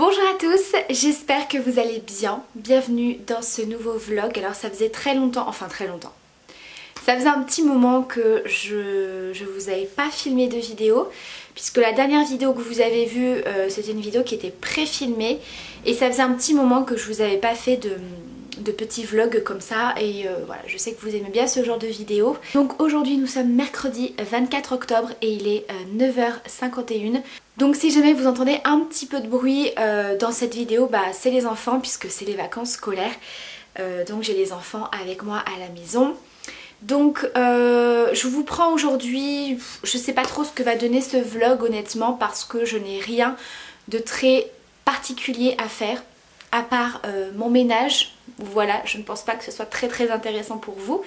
Bonjour à tous, j'espère que vous allez bien. Bienvenue dans ce nouveau vlog. Alors ça faisait très longtemps, ça faisait un petit moment que je vous avais pas filmé de vidéo, puisque la dernière vidéo que vous avez vue, c'était une vidéo qui était pré-filmée, et ça faisait un petit moment que je vous avais pas fait de petits vlogs comme ça, et voilà, je sais que vous aimez bien ce genre de vidéo. Donc aujourd'hui nous sommes mercredi 24 octobre et il est 9h51. Donc si jamais vous entendez un petit peu de bruit dans cette vidéo, bah c'est les enfants puisque c'est les vacances scolaires. Donc j'ai les enfants avec moi à la maison. Donc je vous prends aujourd'hui, je sais pas trop ce que va donner ce vlog honnêtement, parce que je n'ai rien de très particulier à faire à part mon ménage. Voilà, je ne pense pas que ce soit très intéressant pour vous.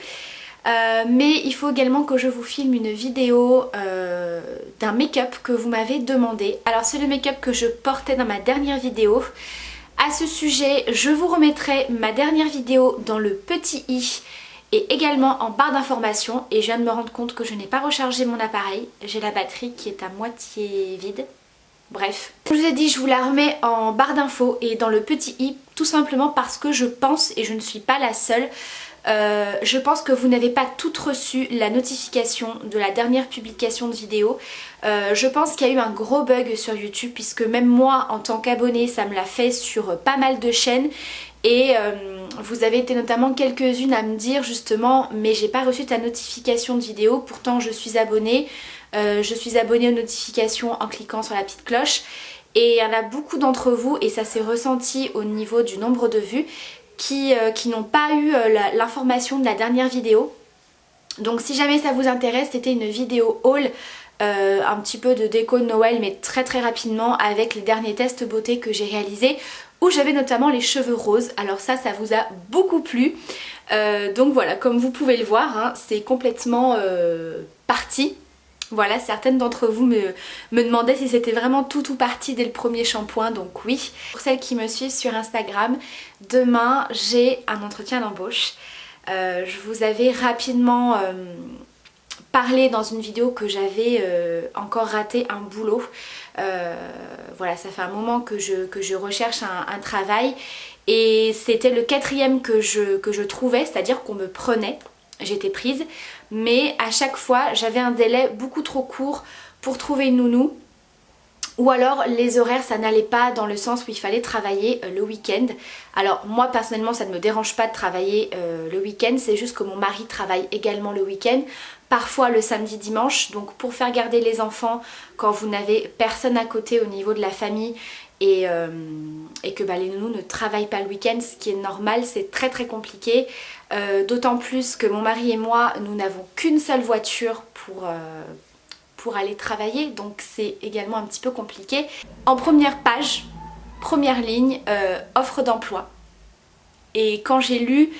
Mais il faut également que je vous filme une vidéo d'un make-up que vous m'avez demandé. Alors c'est le make-up que je portais dans ma dernière vidéo. À ce sujet, je vous remettrai ma dernière vidéo dans le petit i et également en barre d'informations. Et je viens de me rendre compte que je n'ai pas rechargé mon appareil. J'ai la batterie qui est à moitié vide. Bref, comme je vous ai dit, je vous la remets en barre d'infos et dans le petit i, tout simplement parce que je pense, et je ne suis pas la seule, je pense que vous n'avez pas toutes reçu la notification de la dernière publication de vidéo. Je pense qu'il y a eu un gros bug sur YouTube, puisque même moi en tant qu'abonnée ça me l'a fait sur pas mal de chaînes. Et vous avez été notamment quelques-unes à me dire justement mais j'ai pas reçu ta notification de vidéo, pourtant je suis abonnée. Je suis abonnée aux notifications en cliquant sur la petite cloche. Et il y en a beaucoup d'entre vous, et ça s'est ressenti au niveau du nombre de vues, qui n'ont pas eu l'information de la dernière vidéo. Donc si jamais ça vous intéresse, c'était une vidéo haul, un petit peu de déco de Noël, mais très rapidement, avec les derniers tests beauté que j'ai réalisés, où j'avais notamment les cheveux roses. Alors ça vous a beaucoup plu. Donc voilà, comme vous pouvez le voir, hein, c'est complètement parti. Voilà, certaines d'entre vous me demandaient si c'était vraiment tout parti dès le premier shampoing, donc oui. Pour celles qui me suivent sur Instagram, demain j'ai un entretien d'embauche. Je vous avais rapidement parlé dans une vidéo que j'avais encore raté un boulot. Voilà, ça fait un moment que je recherche un travail, et c'était le 4e que je trouvais, c'est-à-dire qu'on me prenait. J'étais prise, mais à chaque fois j'avais un délai beaucoup trop court pour trouver une nounou, ou alors les horaires ça n'allait pas dans le sens où il fallait travailler le week-end. Alors moi personnellement ça ne me dérange pas de travailler le week-end, c'est juste que mon mari travaille également le week-end, parfois le samedi dimanche. Donc pour faire garder les enfants quand vous n'avez personne à côté au niveau de la famille, et que les nounous ne travaillent pas le week-end, ce qui est normal, c'est très compliqué. D'autant plus que mon mari et moi, nous n'avons qu'une seule voiture pour aller travailler, donc c'est également un petit peu compliqué. En première page, première ligne, offre d'emploi. Et quand j'ai lu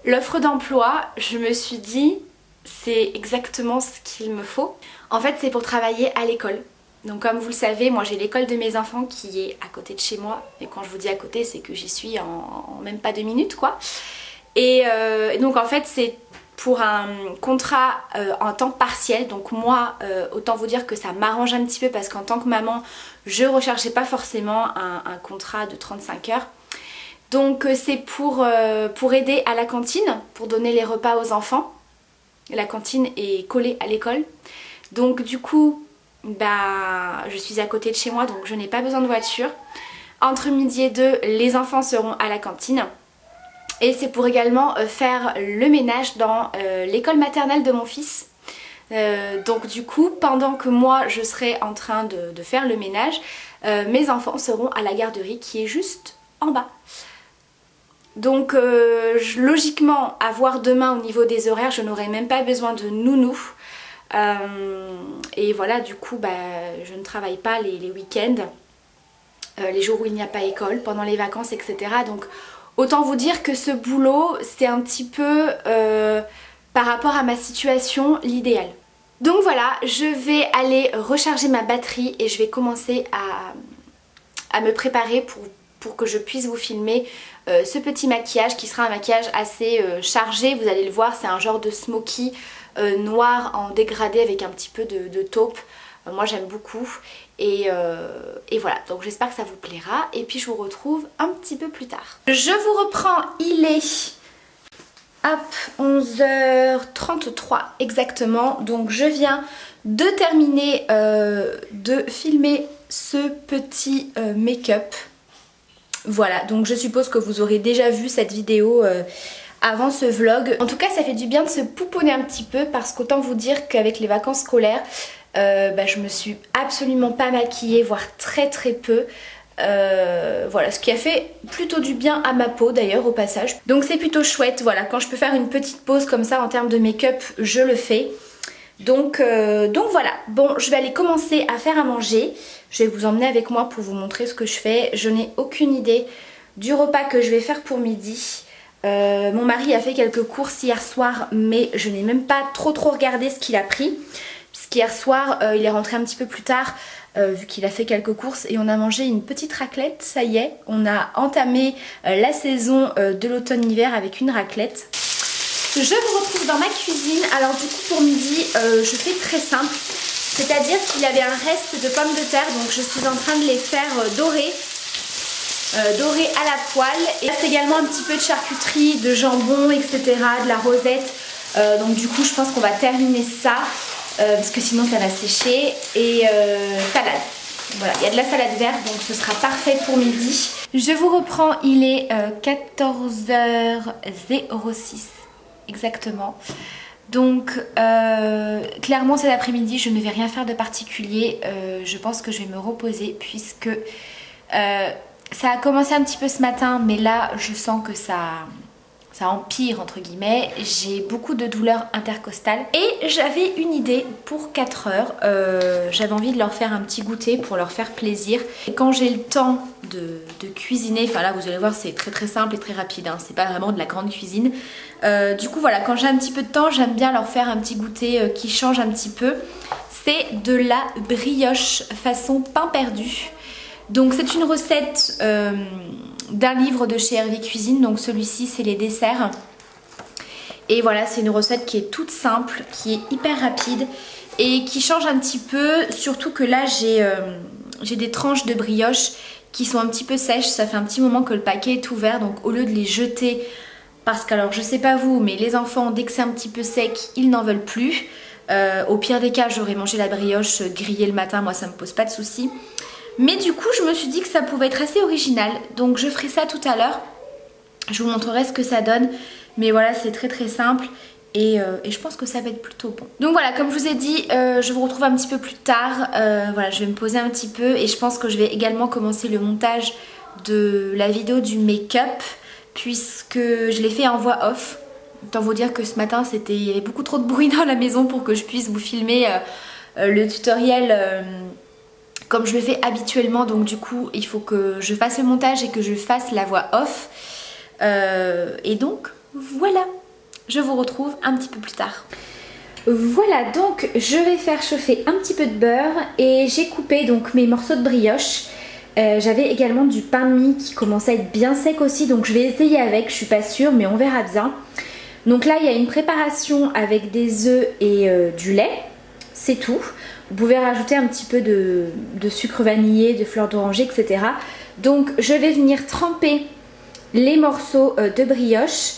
l'offre d'emploi, je me suis dit, c'est exactement ce qu'il me faut. En fait, c'est pour travailler à l'école. Donc comme vous le savez, moi j'ai l'école de mes enfants qui est à côté de chez moi. Et quand je vous dis à côté, c'est que j'y suis en même pas 2 minutes quoi. Et donc en fait c'est pour un contrat en temps partiel. Donc moi autant vous dire que ça m'arrange un petit peu, parce qu'en tant que maman je recherchais pas forcément un contrat de 35 heures. Donc c'est pour aider à la cantine, pour donner les repas aux enfants. La cantine est collée à l'école. Donc du coup je suis à côté de chez moi, donc je n'ai pas besoin de voiture. Entre midi et 2, les enfants seront à la cantine. Et c'est pour également faire le ménage dans l'école maternelle de mon fils. Donc du coup, pendant que moi je serai en train de faire le ménage, mes enfants seront à la garderie qui est juste en bas. Donc logiquement, à voir demain au niveau des horaires, je n'aurai même pas besoin de nounou. Et voilà, du coup je ne travaille pas les week-ends, les jours où il n'y a pas école, pendant les vacances, etc. Donc autant vous dire que ce boulot c'est un petit peu par rapport à ma situation l'idéal. Donc voilà, je vais aller recharger ma batterie et je vais commencer à me préparer pour que je puisse vous filmer ce petit maquillage qui sera un maquillage assez chargé. Vous allez le voir, c'est un genre de smoky noir en dégradé avec un petit peu de taupe. Moi j'aime beaucoup et voilà, donc j'espère que ça vous plaira et puis je vous retrouve un petit peu plus tard. Je vous reprends, il est hop, 11h33 exactement, donc je viens de terminer de filmer ce petit make-up. Voilà, donc je suppose que vous aurez déjà vu cette vidéo avant ce vlog. En tout cas ça fait du bien de se pouponner un petit peu parce qu'autant vous dire qu'avec les vacances scolaires je me suis absolument pas maquillée, voire très peu. Voilà, ce qui a fait plutôt du bien à ma peau d'ailleurs au passage. Donc c'est plutôt chouette, voilà, quand je peux faire une petite pause comme ça en termes de make-up, je le fais. Donc voilà, bon je vais aller commencer à faire à manger. Je vais vous emmener avec moi pour vous montrer ce que je fais. Je n'ai aucune idée du repas que je vais faire pour midi. Mon mari a fait quelques courses hier soir mais je n'ai même pas trop regardé ce qu'il a pris. Puisqu'hier soir il est rentré un petit peu plus tard vu qu'il a fait quelques courses et on a mangé une petite raclette, ça y est. On a entamé la saison de l'automne-hiver avec une raclette. Je vous retrouve dans ma cuisine. Alors du coup pour midi je fais très simple. C'est-à-dire qu'il y avait un reste de pommes de terre donc je suis en train de les faire dorer. Doré à la poêle et il reste également un petit peu de charcuterie, de jambon, etc., de la rosette. Donc du coup je pense qu'on va terminer ça parce que sinon ça va sécher. Et salade, voilà, il y a de la salade verte donc ce sera parfait pour midi. Je vous reprends, il est 14h06 exactement. Donc clairement cet après-midi je ne vais rien faire de particulier. Je pense que je vais me reposer puisque ça a commencé un petit peu ce matin, mais là je sens que ça empire entre guillemets. J'ai beaucoup de douleurs intercostales et j'avais une idée pour 4 heures. J'avais envie de leur faire un petit goûter pour leur faire plaisir. Et quand j'ai le temps de cuisiner, enfin là vous allez voir c'est très simple et très rapide, hein, c'est pas vraiment de la grande cuisine. Du coup voilà, quand j'ai un petit peu de temps, j'aime bien leur faire un petit goûter qui change un petit peu. C'est de la brioche façon pain perdu. Donc c'est une recette d'un livre de chez Hervé Cuisine, donc celui-ci c'est les desserts. Et voilà, c'est une recette qui est toute simple, qui est hyper rapide et qui change un petit peu, surtout que là j'ai des tranches de brioche qui sont un petit peu sèches, ça fait un petit moment que le paquet est ouvert, donc au lieu de les jeter, parce que alors je sais pas vous, mais les enfants dès que c'est un petit peu sec, ils n'en veulent plus. Au pire des cas, j'aurais mangé la brioche grillée le matin, moi ça me pose pas de soucis. Mais du coup je me suis dit que ça pouvait être assez original, donc je ferai ça tout à l'heure. Je vous montrerai ce que ça donne, mais voilà c'est très simple et je pense que ça va être plutôt bon. Donc voilà, comme je vous ai dit, je vous retrouve un petit peu plus tard. Voilà, je vais me poser un petit peu et je pense que je vais également commencer le montage de la vidéo du make-up puisque je l'ai fait en voix off. Autant vous dire que ce matin il y avait beaucoup trop de bruit dans la maison pour que je puisse vous filmer le tutoriel comme je le fais habituellement, donc du coup il faut que je fasse le montage et que je fasse la voix off. Et donc voilà, je vous retrouve un petit peu plus tard. Voilà, donc je vais faire chauffer un petit peu de beurre et j'ai coupé donc mes morceaux de brioche. J'avais également du pain de mie qui commençait à être bien sec aussi, donc je vais essayer avec, je suis pas sûre mais on verra bien. Donc là il y a une préparation avec des œufs et du lait, c'est tout. Vous pouvez rajouter un petit peu de sucre vanillé, de fleur d'oranger, etc. Donc je vais venir tremper les morceaux de brioche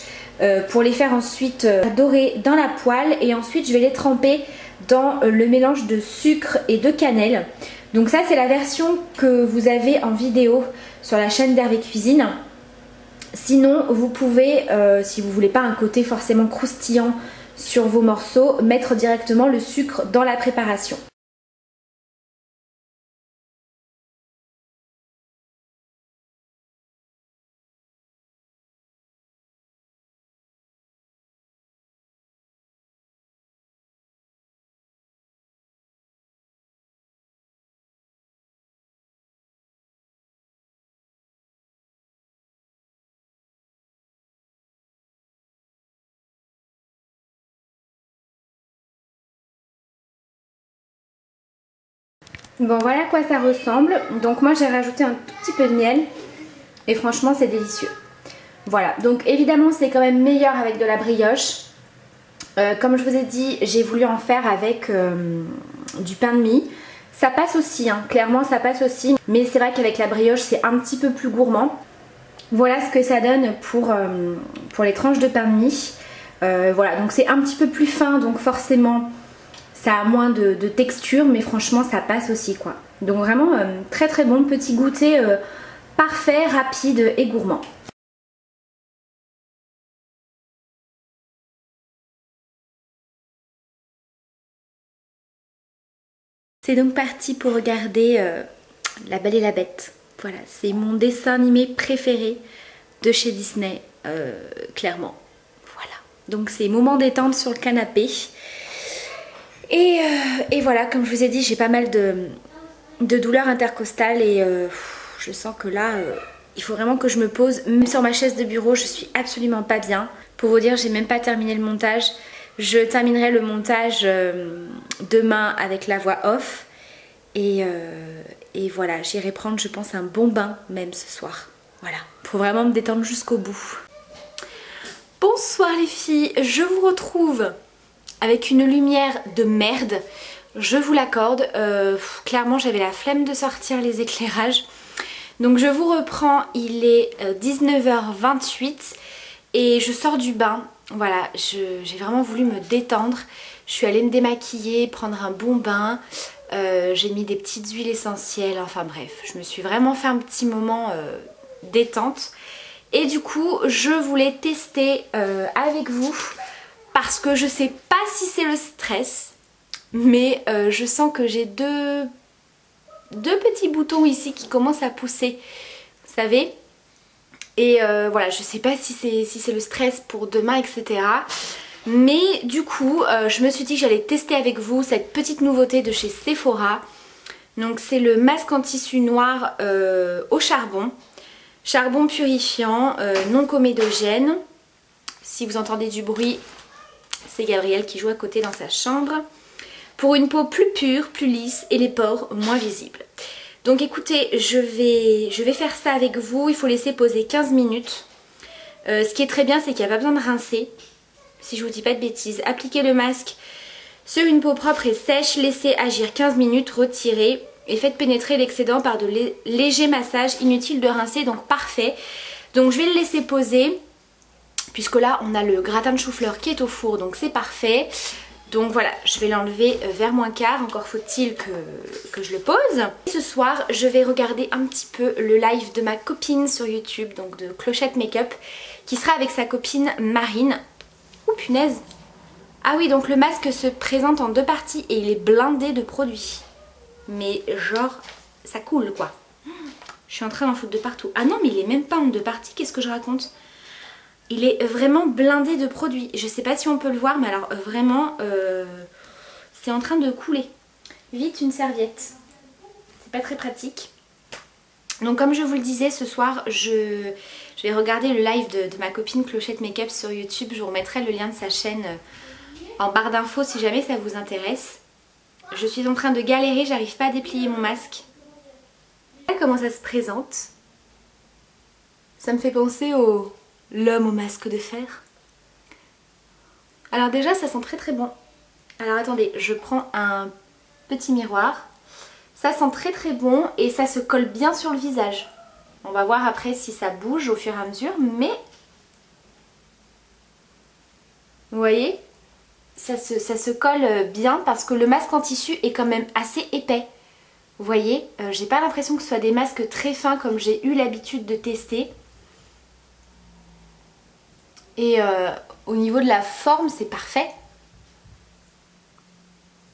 pour les faire ensuite dorer dans la poêle. Et ensuite je vais les tremper dans le mélange de sucre et de cannelle. Donc ça c'est la version que vous avez en vidéo sur la chaîne d'Hervé Cuisine. Sinon vous pouvez, si vous voulez pas un côté forcément croustillant sur vos morceaux, mettre directement le sucre dans la préparation. Bon voilà à quoi ça ressemble. Donc moi j'ai rajouté un tout petit peu de miel et franchement c'est délicieux. Voilà, donc évidemment c'est quand même meilleur avec de la brioche. Comme je vous ai dit, j'ai voulu en faire avec du pain de mie. Ça passe aussi, hein. Clairement ça passe aussi. Mais c'est vrai qu'avec la brioche c'est un petit peu plus gourmand. Voilà ce que ça donne pour les tranches de pain de mie. Voilà, donc c'est un petit peu plus fin, donc forcément ça a moins de texture, mais franchement ça passe aussi quoi. Donc vraiment très très bon, petit goûter parfait, rapide et gourmand. C'est donc parti pour regarder La Belle et la Bête. Voilà, c'est mon dessin animé préféré de chez Disney, clairement. Voilà, donc c'est moment détente sur le canapé. Et voilà, comme je vous ai dit, j'ai pas mal de douleurs intercostales et je sens que là, il faut vraiment que je me pose. Même sur ma chaise de bureau, je suis absolument pas bien. Pour vous dire, j'ai même pas terminé le montage. Je terminerai le montage demain avec la voix off. Et voilà, j'irai prendre, je pense, un bon bain même ce soir. Voilà, pour vraiment me détendre jusqu'au bout. Bonsoir les filles, je vous retrouve avec une lumière de merde. Je vous l'accorde, clairement j'avais la flemme de sortir les éclairages. Donc je vous reprends, il est 19h28 et je sors du bain. Voilà, j'ai vraiment voulu me détendre. Je suis allée me démaquiller, prendre un bon bain. J'ai mis des petites huiles essentielles, enfin bref, je me suis vraiment fait un petit moment détente. Et du coup, je voulais tester avec vous parce que je sais pas si c'est le stress, mais je sens que j'ai deux petits boutons ici qui commencent à pousser, vous savez. Et voilà, je sais pas si c'est le stress pour demain, etc. Mais du coup, je me suis dit que j'allais tester avec vous cette petite nouveauté de chez Sephora. Donc c'est le masque en tissu noir au charbon. Charbon purifiant, non comédogène. Si vous entendez du bruit, c'est Gabriel qui joue à côté dans sa chambre. Pour une peau plus pure, plus lisse et les pores moins visibles. Donc écoutez, je vais faire ça avec vous. Il faut laisser poser 15 minutes. Ce qui est très bien, c'est qu'il n'y a pas besoin de rincer. Si je vous dis pas de bêtises. Appliquez le masque sur une peau propre et sèche. Laissez agir 15 minutes, retirez. Et faites pénétrer l'excédent par de légers massages. Inutile de rincer, donc parfait. Donc je vais le laisser poser. Puisque là, on a le gratin de chou-fleur qui est au four, donc c'est parfait. Donc voilà, je vais l'enlever vers moins quart, encore faut-il que je le pose. Et ce soir, je vais regarder un petit peu le live de ma copine sur YouTube, donc de Clochette Make-up, qui sera avec sa copine Marine. Ouh punaise! Ah oui, donc le masque se présente en deux parties et il est blindé de produits. Mais genre, ça coule quoi. Je suis en train d'en foutre de partout. Ah non, mais il est même pas en deux parties, qu'est-ce que je raconte? Il est vraiment blindé de produits. Je sais pas si on peut le voir, mais alors vraiment, c'est en train de couler. Vite une serviette. C'est pas très pratique. Donc comme je vous le disais, ce soir, je vais regarder le live de ma copine Clochette Make-up sur YouTube. Je vous remettrai le lien de sa chaîne en barre d'infos si jamais ça vous intéresse. Je suis en train de galérer, j'arrive pas à déplier mon masque. Voilà comment ça se présente. Ça me fait penser au... l'homme au masque de fer. Alors déjà ça sent très très bon. Alors attendez, je prends un petit miroir. Ça sent très très bon et ça se colle bien sur le visage. On va voir après si ça bouge au fur et à mesure, mais... Vous voyez, ça se colle bien parce que le masque en tissu est quand même assez épais. Vous voyez, j'ai pas l'impression que ce soit des masques très fins comme j'ai eu l'habitude de tester. Et au niveau de la forme, c'est parfait.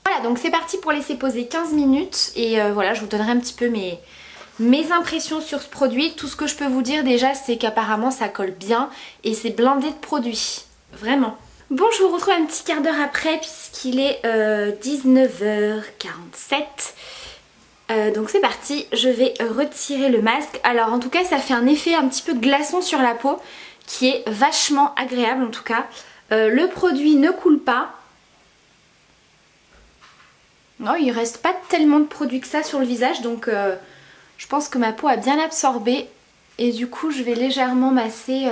Voilà, donc c'est parti pour laisser poser 15 minutes. Et voilà, je vous donnerai un petit peu mes impressions sur ce produit. Tout ce que je peux vous dire déjà, c'est qu'apparemment ça colle bien. Et c'est blindé de produits. Vraiment. Bon, je vous retrouve un petit quart d'heure après puisqu'il est 19h47. Donc c'est parti, je vais retirer le masque. Alors en tout cas, ça fait un effet un petit peu glaçon sur la peau, qui est vachement agréable en tout cas. Le produit ne coule pas. Non, il reste pas tellement de produit que ça sur le visage, donc je pense que ma peau a bien absorbé. Et du coup, je vais légèrement masser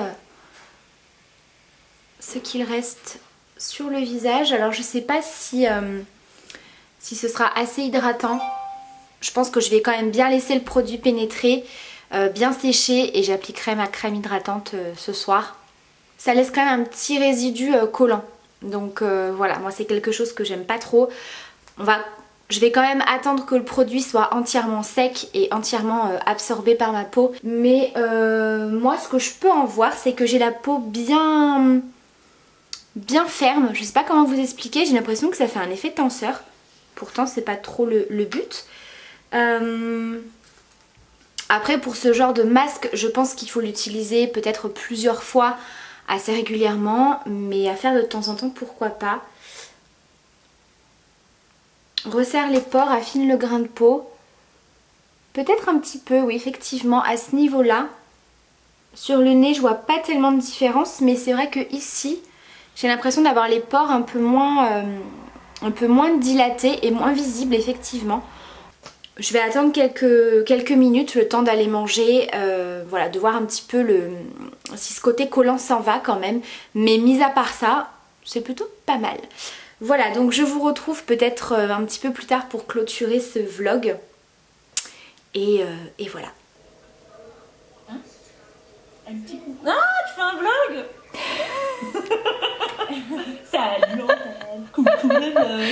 ce qu'il reste sur le visage. Alors je sais pas si ce sera assez hydratant. je pense que je vais quand même bien laisser le produit pénétrer, bien sécher, et j'appliquerai ma crème hydratante ce soir. Ça laisse quand même un petit résidu collant. Donc voilà, moi c'est quelque chose que j'aime pas trop. Je vais quand même attendre que le produit soit entièrement sec et entièrement absorbé par ma peau. Mais moi ce que je peux en voir, c'est que j'ai la peau bien ferme. Je sais pas comment vous expliquer, j'ai l'impression que ça fait un effet tenseur. Pourtant c'est pas trop le but. Après pour ce genre de masque, je pense qu'il faut l'utiliser peut-être plusieurs fois assez régulièrement, mais à faire de temps en temps, pourquoi pas. Resserre les pores, affine le grain de peau. Peut-être un petit peu, oui, effectivement, à ce niveau-là. Sur le nez, je vois pas tellement de différence, mais c'est vrai que ici, j'ai l'impression d'avoir les pores un peu moins dilatés et moins visibles, effectivement. Je vais attendre quelques minutes, le temps d'aller manger, voilà, de voir un petit peu si ce côté collant s'en va quand même. Mais mis à part ça, c'est plutôt pas mal. Voilà, donc je vous retrouve peut-être un petit peu plus tard pour clôturer ce vlog. Et voilà. Hein, un petit coucou. Ah, tu fais un vlog. Salut, coucou le vlog.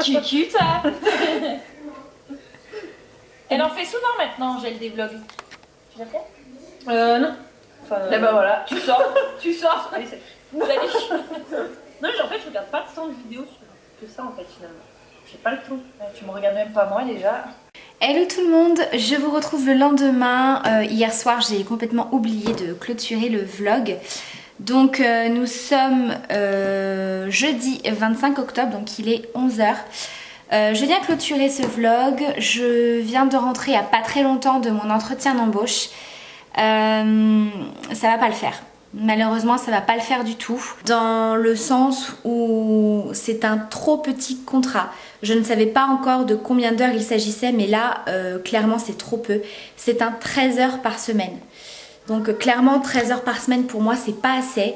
Cucu, ça. Elle en fait souvent maintenant, j'ai des vlogs. Tu l'as fait? Non. Enfin, ben voilà, tu sors. Allez, salut. Non, mais en fait, je regarde pas tant de vidéos que ça en fait finalement. J'ai pas le temps. Tu me regardes même pas moi déjà. Hello tout le monde, je vous retrouve le lendemain. Hier soir, j'ai complètement oublié de clôturer le vlog. Donc nous sommes jeudi 25 octobre, donc il est 11 h. Je viens clôturer ce vlog. Je viens de rentrer il n'y a pas très longtemps de mon entretien d'embauche. Ça va pas le faire. Malheureusement ça va pas le faire du tout, dans le sens où c'est un trop petit contrat. Je ne savais pas encore de combien d'heures il s'agissait, mais là clairement c'est trop peu. C'est un 13 heures par semaine. Donc clairement 13 heures par semaine pour moi c'est pas assez.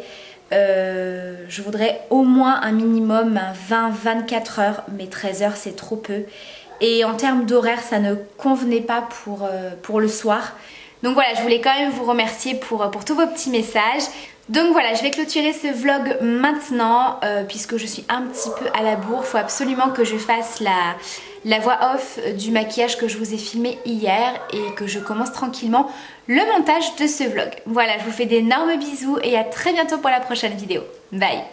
Je voudrais au moins un minimum 20-24 heures, mais 13 heures c'est trop peu. Et en termes d'horaire ça ne convenait pas pour le soir. Donc voilà, je voulais quand même vous remercier pour tous vos petits messages. Donc voilà, je vais clôturer ce vlog maintenant puisque je suis un petit peu à la bourre. Il faut absolument que je fasse la voix off du maquillage que je vous ai filmé hier et que je commence tranquillement le montage de ce vlog. Voilà, je vous fais d'énormes bisous et à très bientôt pour la prochaine vidéo. Bye!